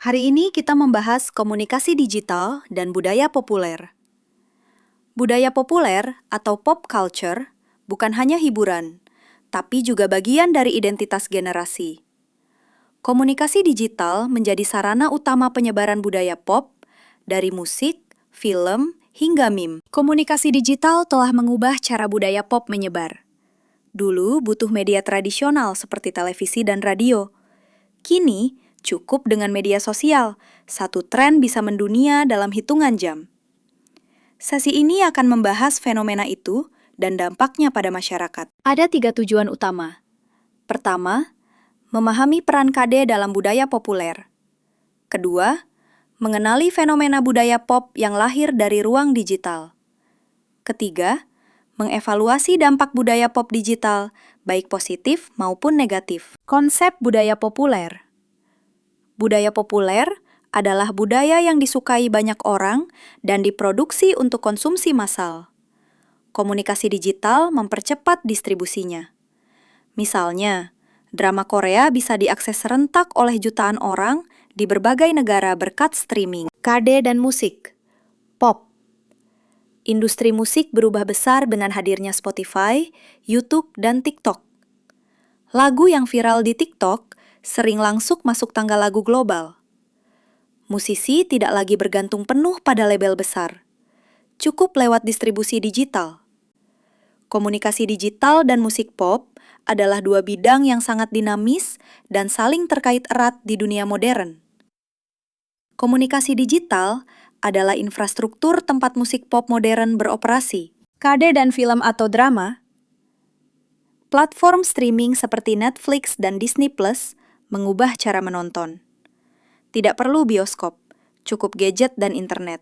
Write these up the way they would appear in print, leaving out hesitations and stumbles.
Hari ini kita membahas komunikasi digital dan budaya populer. Budaya populer atau pop culture bukan hanya hiburan, tapi juga bagian dari identitas generasi. Komunikasi digital menjadi sarana utama penyebaran budaya pop, dari musik, film, hingga meme. Komunikasi digital telah mengubah cara budaya pop menyebar. Dulu butuh media tradisional seperti televisi dan radio. Kini, cukup dengan media sosial, satu tren bisa mendunia dalam hitungan jam. Sesi ini akan membahas fenomena itu dan dampaknya pada masyarakat. Ada 3 tujuan utama. Pertama, memahami peran KD dalam budaya populer. Kedua, mengenali fenomena budaya pop yang lahir dari ruang digital. Ketiga, mengevaluasi dampak budaya pop digital, baik positif maupun negatif. Konsep budaya populer. Budaya populer adalah budaya yang disukai banyak orang dan diproduksi untuk konsumsi massal. Komunikasi digital mempercepat distribusinya. Misalnya, drama Korea bisa diakses serentak oleh jutaan orang di berbagai negara berkat streaming. KD dan musik. Pop. Industri musik berubah besar dengan hadirnya Spotify, YouTube, dan TikTok. Lagu yang viral di TikTok sering langsung masuk tangga lagu global. Musisi tidak lagi bergantung penuh pada label besar. Cukup lewat distribusi digital. Komunikasi digital dan musik pop adalah dua bidang yang sangat dinamis dan saling terkait erat di dunia modern. Komunikasi digital adalah infrastruktur tempat musik pop modern beroperasi. KD dan film atau drama. Platform streaming seperti Netflix dan Disney Plus mengubah cara menonton. Tidak perlu bioskop, cukup gadget dan internet.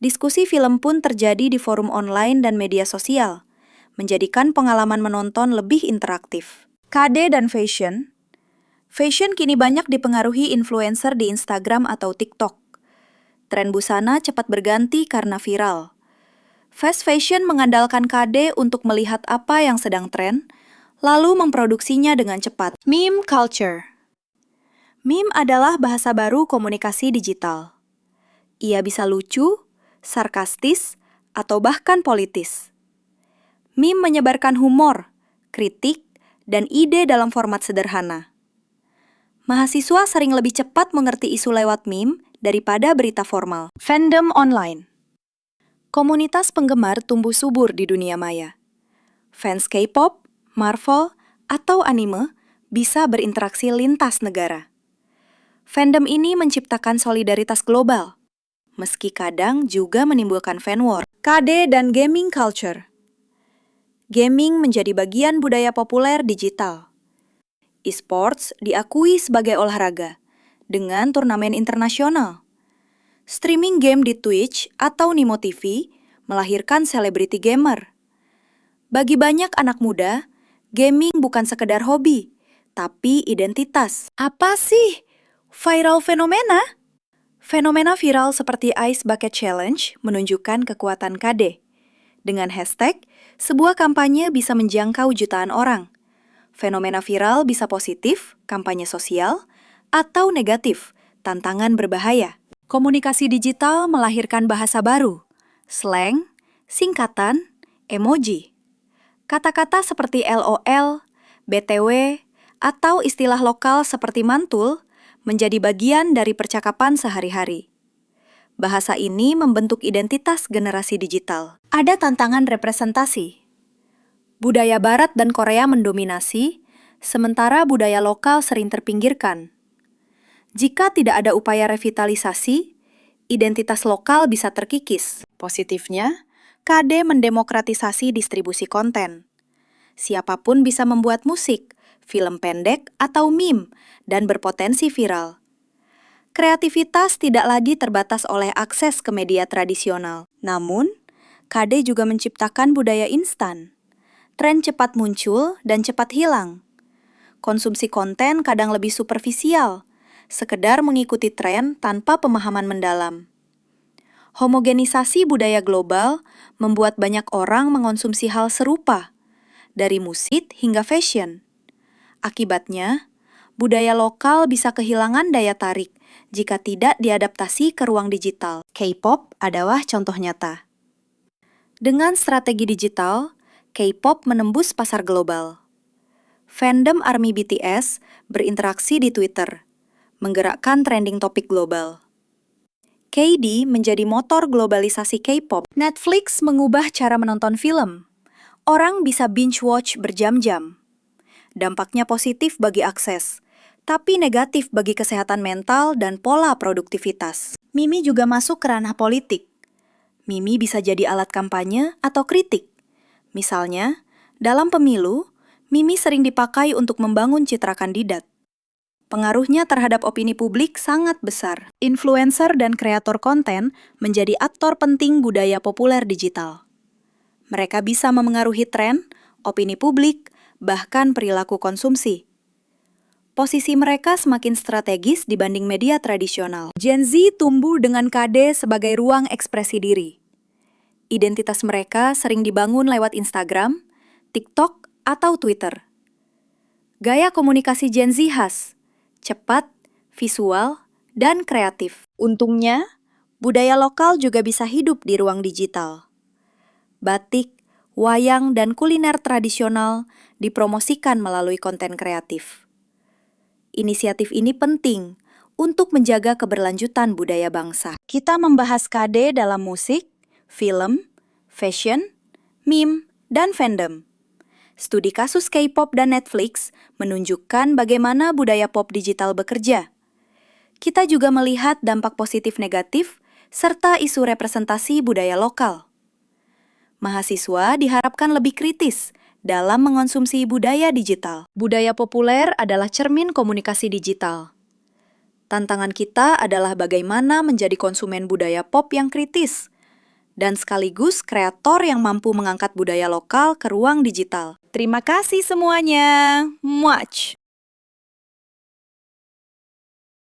Diskusi film pun terjadi di forum online dan media sosial, menjadikan pengalaman menonton lebih interaktif. KD dan fashion. Fashion kini banyak dipengaruhi influencer di Instagram atau TikTok. Tren busana cepat berganti karena viral. Fast fashion mengandalkan KD untuk melihat apa yang sedang tren, lalu memproduksinya dengan cepat. Meme culture. Meme adalah bahasa baru komunikasi digital. Ia bisa lucu, sarkastis, atau bahkan politis. Meme menyebarkan humor, kritik, dan ide dalam format sederhana. Mahasiswa sering lebih cepat mengerti isu lewat meme daripada berita formal. Fandom online. Komunitas penggemar tumbuh subur di dunia maya. Fans K-pop, Marvel, atau anime bisa berinteraksi lintas negara. Fandom ini menciptakan solidaritas global, meski kadang juga menimbulkan fan war. KD dan gaming culture. Gaming menjadi bagian budaya populer digital. E-sports diakui sebagai olahraga, dengan turnamen internasional. Streaming game di Twitch atau Nimo TV melahirkan selebriti gamer. Bagi banyak anak muda, gaming bukan sekedar hobi, tapi identitas. Apa sih viral fenomena? Fenomena viral seperti Ice Bucket Challenge menunjukkan kekuatan KD. Dengan hashtag, sebuah kampanye bisa menjangkau jutaan orang. Fenomena viral bisa positif, kampanye sosial, atau negatif, tantangan berbahaya. Komunikasi digital melahirkan bahasa baru, slang, singkatan, emoji. Kata-kata seperti LOL, BTW, atau istilah lokal seperti mantul menjadi bagian dari percakapan sehari-hari. Bahasa ini membentuk identitas generasi digital. Ada tantangan representasi. Budaya Barat dan Korea mendominasi, sementara budaya lokal sering terpinggirkan. Jika tidak ada upaya revitalisasi, identitas lokal bisa terkikis. Positifnya, KD mendemokratisasi distribusi konten. Siapapun bisa membuat musik, film pendek, atau meme, dan berpotensi viral. Kreativitas tidak lagi terbatas oleh akses ke media tradisional. Namun, KD juga menciptakan budaya instan. Tren cepat muncul dan cepat hilang. Konsumsi konten kadang lebih superficial, sekedar mengikuti tren tanpa pemahaman mendalam. Homogenisasi budaya global membuat banyak orang mengonsumsi hal serupa, dari musik hingga fashion. Akibatnya, budaya lokal bisa kehilangan daya tarik jika tidak diadaptasi ke ruang digital. K-pop adalah contoh nyata. Dengan strategi digital, K-pop menembus pasar global. Fandom ARMY BTS berinteraksi di Twitter, menggerakkan trending topik global. KD menjadi motor globalisasi K-pop. Netflix mengubah cara menonton film. Orang bisa binge-watch berjam-jam. Dampaknya positif bagi akses, tapi negatif bagi kesehatan mental dan pola produktivitas. Mimi juga masuk ke ranah politik. Mimi bisa jadi alat kampanye atau kritik. Misalnya, dalam pemilu, Mimi sering dipakai untuk membangun citra kandidat. Pengaruhnya terhadap opini publik sangat besar. Influencer dan kreator konten menjadi aktor penting budaya populer digital. Mereka bisa memengaruhi tren, opini publik, bahkan perilaku konsumsi. Posisi mereka semakin strategis dibanding media tradisional. Gen Z tumbuh dengan KD sebagai ruang ekspresi diri. Identitas mereka sering dibangun lewat Instagram, TikTok, atau Twitter. Gaya komunikasi Gen Z khas, cepat, visual, dan kreatif. Untungnya, budaya lokal juga bisa hidup di ruang digital. Batik, wayang, dan kuliner tradisional dipromosikan melalui konten kreatif. Inisiatif ini penting untuk menjaga keberlanjutan budaya bangsa. Kita membahas KD dalam musik, film, fashion, meme, dan fandom. Studi kasus K-pop dan Netflix menunjukkan bagaimana budaya pop digital bekerja. Kita juga melihat dampak positif negatif serta isu representasi budaya lokal. Mahasiswa diharapkan lebih kritis dalam mengonsumsi budaya digital. Budaya populer adalah cermin komunikasi digital. Tantangan kita adalah bagaimana menjadi konsumen budaya pop yang kritis dan sekaligus kreator yang mampu mengangkat budaya lokal ke ruang digital. Terima kasih semuanya. Muach!